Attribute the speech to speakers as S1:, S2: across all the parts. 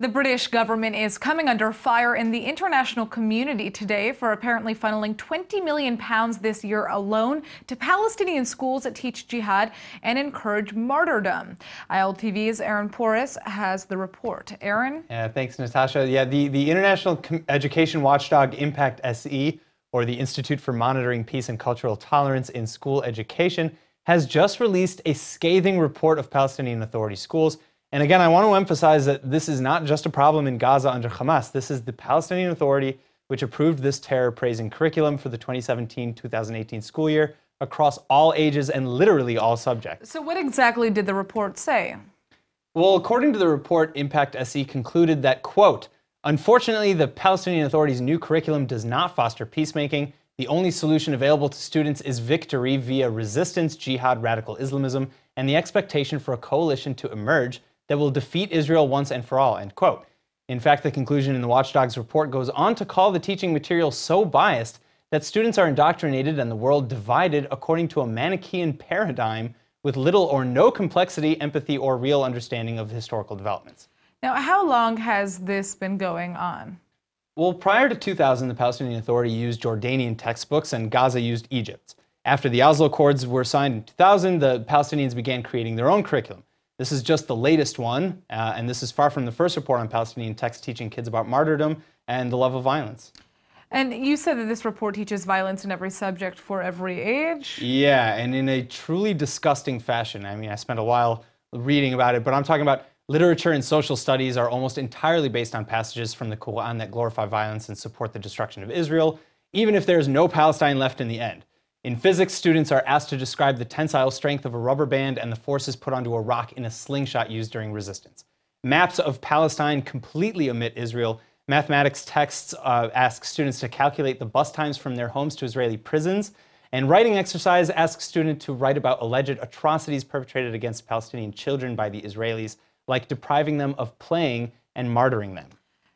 S1: The British government is coming under fire in the international community today for apparently funneling £20 million this year alone to Palestinian schools that teach jihad and encourage martyrdom. ILTV's Aaron Porras has the report. Aaron?
S2: Yeah, thanks, Natasha. Yeah, the international education watchdog Impact SE, or the Institute for Monitoring Peace and Cultural Tolerance in School Education, has just released a scathing report of Palestinian Authority schools. And again, I want to emphasize that this is not just a problem in Gaza under Hamas. This is the Palestinian Authority which approved this terror-praising curriculum for the 2017-2018 school year across all ages and literally all subjects.
S1: So what exactly did the report say?
S2: Well, according to the report, Impact SE concluded that, quote, "Unfortunately, the Palestinian Authority's new curriculum does not foster peacemaking. The only solution available to students is victory via resistance, jihad, radical Islamism, and the expectation for a coalition to emerge that will defeat Israel once and for all," end quote. In fact, the conclusion in the Watchdog's report goes on to call the teaching material so biased that students are indoctrinated and the world divided according to a Manichaean paradigm with little or no complexity, empathy, or real understanding of historical developments.
S1: Now, how long has this been going on?
S2: Well, prior to 2000, the Palestinian Authority used Jordanian textbooks and Gaza used Egypt. After the Oslo Accords were signed in 2000, the Palestinians began creating their own curriculum. This is just the latest one, and this is far from the first report on Palestinian texts teaching kids about martyrdom and the love of violence.
S1: And you said that this report teaches violence in every subject for every age?
S2: Yeah, and in a truly disgusting fashion. I mean, I spent a while reading about it, but I'm talking about literature and social studies are almost entirely based on passages from the Quran that glorify violence and support the destruction of Israel, even if there's no Palestine left in the end. In physics, students are asked to describe the tensile strength of a rubber band and the forces put onto a rock in a slingshot used during resistance. Maps of Palestine completely omit Israel. Mathematics texts ask students to calculate the bus times from their homes to Israeli prisons. And writing exercise asks students to write about alleged atrocities perpetrated against Palestinian children by the Israelis, like depriving them of playing and martyring them.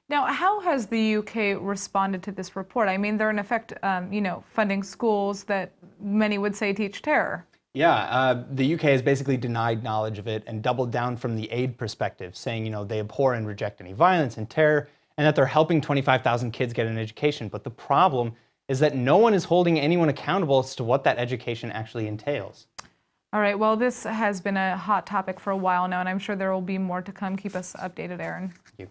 S1: Now, how has the UK responded to this report? I mean, they're in effect, funding schools that many would say teach terror.
S2: Yeah, the UK has basically denied knowledge of it and doubled down from the aid perspective, saying, they abhor and reject any violence and terror, and that they're helping 25,000 kids get an education. But the problem is that no one is holding anyone accountable as to what that education actually entails.
S1: All right, well, this has been a hot topic for a while now, and I'm sure there will be more to come. Keep us updated, Aaron.
S2: Thank you.